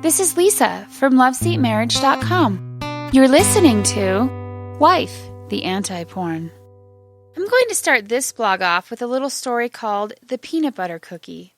This is Lisa from LOVESEATMARRIAGE.COM. You're listening to Wife, the Anti-Porn. I'm going to start this blog off with a little story called The Peanut Butter Cookie.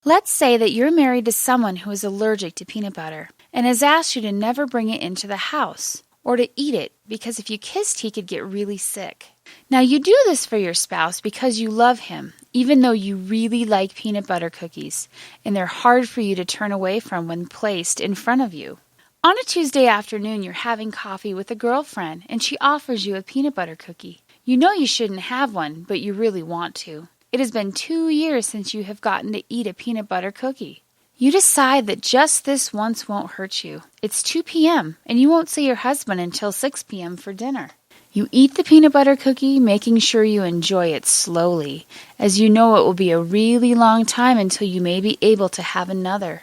Let's say that you're married to someone who is allergic to peanut butter and has asked you to never bring it into the house or to eat it because if you kissed, he could get really sick. Now, you do this for your spouse because you love him, even though you really like peanut butter cookies, and they're hard for you to turn away from when placed in front of you. On a Tuesday afternoon, you're having coffee with a girlfriend, and she offers you a peanut butter cookie. You know you shouldn't have one, but you really want to. It has been 2 years since you have gotten to eat a peanut butter cookie. You decide that just this once won't hurt you. It's 2 p.m., and you won't see your husband until 6 p.m. for dinner. You eat the peanut butter cookie, making sure you enjoy it slowly, as you know it will be a really long time until you may be able to have another.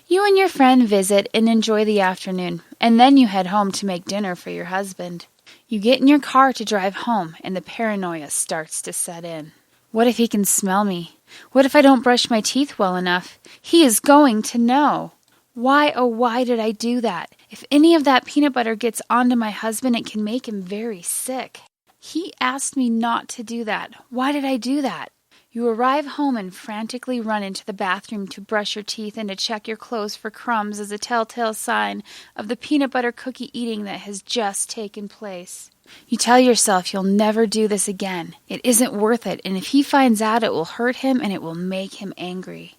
You and your friend visit and enjoy the afternoon, and then you head home to make dinner for your husband. You get in your car to drive home, and the paranoia starts to set in. What if he can smell me? What if I don't brush my teeth well enough? He is going to know. Why, oh why did I do that? If any of that peanut butter gets onto my husband, it can make him very sick. He asked me not to do that. Why did I do that? You arrive home and frantically run into the bathroom to brush your teeth and to check your clothes for crumbs as a telltale sign of the peanut butter cookie eating that has just taken place. You tell yourself you'll never do this again. It isn't worth it, and if he finds out, it will hurt him and it will make him angry.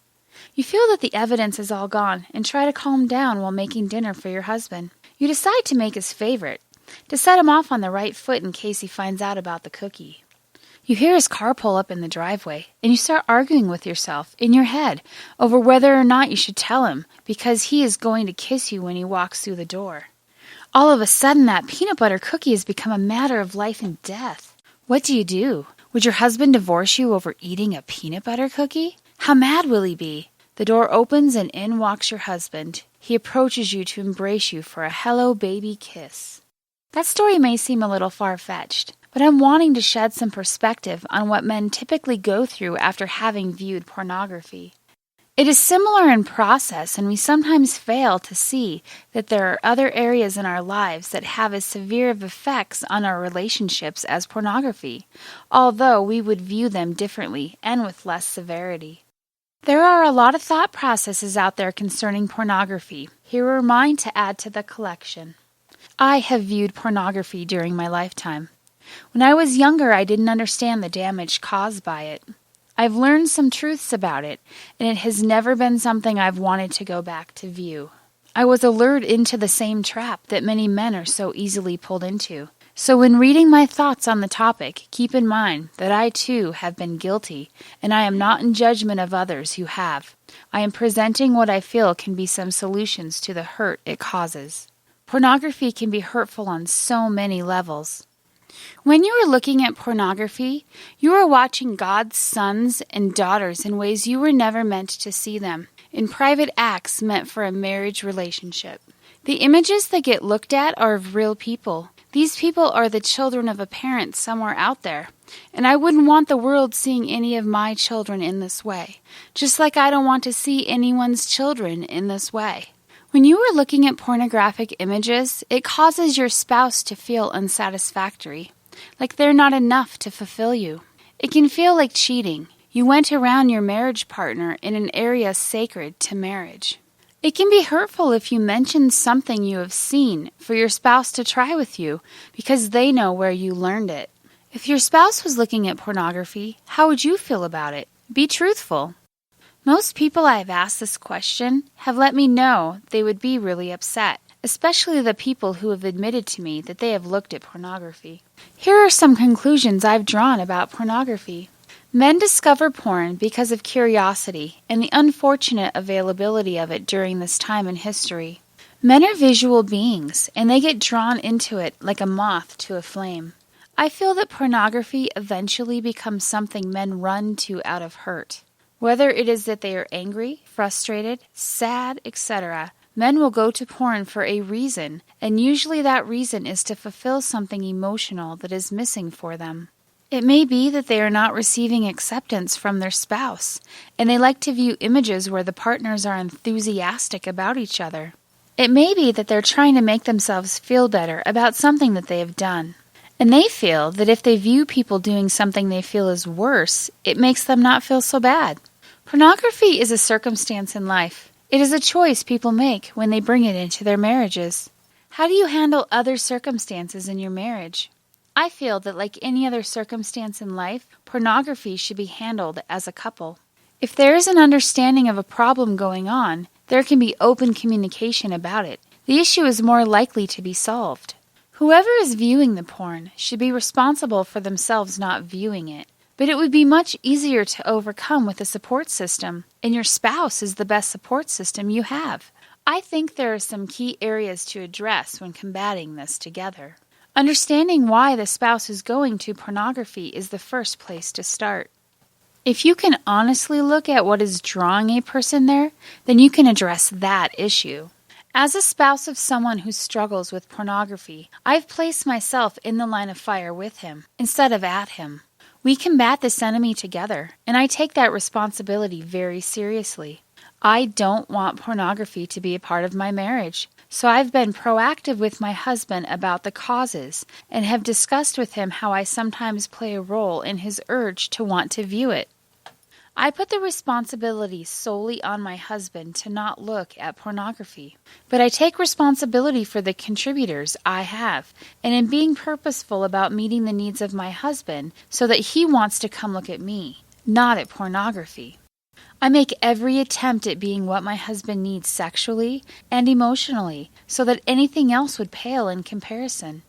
You feel that the evidence is all gone and try to calm down while making dinner for your husband. You decide to make his favorite, to set him off on the right foot in case he finds out about the cookie. You hear his car pull up in the driveway, and you start arguing with yourself in your head over whether or not you should tell him because he is going to kiss you when he walks through the door. All of a sudden, that peanut butter cookie has become a matter of life and death. What do? Would your husband divorce you over eating a peanut butter cookie? How mad will he be? The door opens and in walks your husband. He approaches you to embrace you for a hello baby kiss. That story may seem a little far-fetched, but I'm wanting to shed some perspective on what men typically go through after having viewed pornography. It is similar in process, and we sometimes fail to see that there are other areas in our lives that have as severe of effects on our relationships as pornography, although we would view them differently and with less severity. There are a lot of thought processes out there concerning pornography. Here are mine to add to the collection. I have viewed pornography during my lifetime. When I was younger, I didn't understand the damage caused by it. I've learned some truths about it, and it has never been something I've wanted to go back to view. I was lured into the same trap that many men are so easily pulled into. So when reading my thoughts on the topic, keep in mind that I too have been guilty, and I am not in judgment of others who have. I am presenting what I feel can be some solutions to the hurt it causes. Pornography can be hurtful on so many levels. When you are looking at pornography, you are watching God's sons and daughters in ways you were never meant to see them, in private acts meant for a marriage relationship. The images that get looked at are of real people. These people are the children of a parent somewhere out there, and I wouldn't want the world seeing any of my children in this way, just like I don't want to see anyone's children in this way. When you are looking at pornographic images, it causes your spouse to feel unsatisfactory, like they're not enough to fulfill you. It can feel like cheating. You went around your marriage partner in an area sacred to marriage. It can be hurtful if you mention something you have seen for your spouse to try with you because they know where you learned it. If your spouse was looking at pornography, how would you feel about it? Be truthful. Most people I have asked this question have let me know they would be really upset, especially the people who have admitted to me that they have looked at pornography. Here are some conclusions I've drawn about pornography. Men discover porn because of curiosity and the unfortunate availability of it during this time in history. Men are visual beings, and they get drawn into it like a moth to a flame. I feel that pornography eventually becomes something men run to out of hurt. Whether it is that they are angry, frustrated, sad, etc., men will go to porn for a reason, and usually that reason is to fulfill something emotional that is missing for them. It may be that they are not receiving acceptance from their spouse, and they like to view images where the partners are enthusiastic about each other. It may be that they're trying to make themselves feel better about something that they have done, and they feel that if they view people doing something they feel is worse, it makes them not feel so bad. Pornography is a circumstance in life. It is a choice people make when they bring it into their marriages. How do you handle other circumstances in your marriage? I feel that like any other circumstance in life, pornography should be handled as a couple. If there is an understanding of a problem going on, there can be open communication about it. The issue is more likely to be solved. Whoever is viewing the porn should be responsible for themselves not viewing it. But it would be much easier to overcome with a support system, and your spouse is the best support system you have. I think there are some key areas to address when combating this together. Understanding why the spouse is going to pornography is the first place to start. If you can honestly look at what is drawing a person there, then you can address that issue. As a spouse of someone who struggles with pornography, I've placed myself in the line of fire with him, instead of at him. We combat this enemy together, and I take that responsibility very seriously. I don't want pornography to be a part of my marriage, so I've been proactive with my husband about the causes and have discussed with him how I sometimes play a role in his urge to want to view it. I put the responsibility solely on my husband to not look at pornography, but I take responsibility for the contributors I have, and in being purposeful about meeting the needs of my husband so that he wants to come look at me, not at pornography. I make every attempt at being what my husband needs sexually and emotionally, so that anything else would pale in comparison.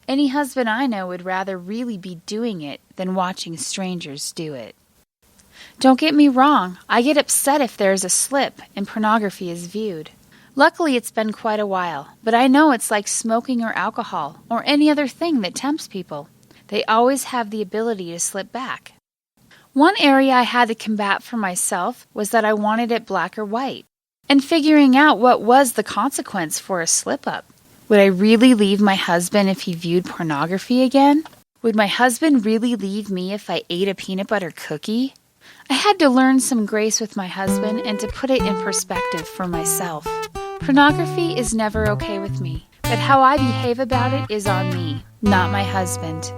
Any husband I know would rather really be doing it than watching strangers do it. Don't get me wrong, I get upset if there is a slip and pornography is viewed. Luckily, it's been quite a while, but I know it's like smoking or alcohol or any other thing that tempts people. They always have the ability to slip back. One area I had to combat for myself was that I wanted it black or white, and figuring out what was the consequence for a slip-up. Would I really leave my husband if he viewed pornography again? Would my husband really leave me if I ate a peanut butter cookie? I had to learn some grace with my husband and to put it in perspective for myself. Pornography is never okay with me, but how I behave about it is on me, not my husband.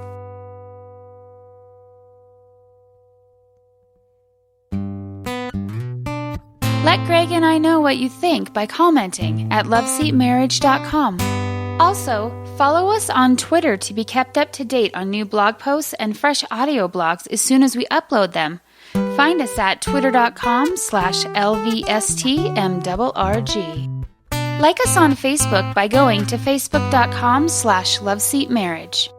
Let Greg and I know what you think by commenting at LOVESEATMARRIAGE.com. Also, follow us on Twitter to be kept up to date on new blog posts and fresh audio blogs as soon as we upload them. Find us at twitter.com/LVSTMRRG. Like us on Facebook by going to facebook.com/LoveSeatMarriage.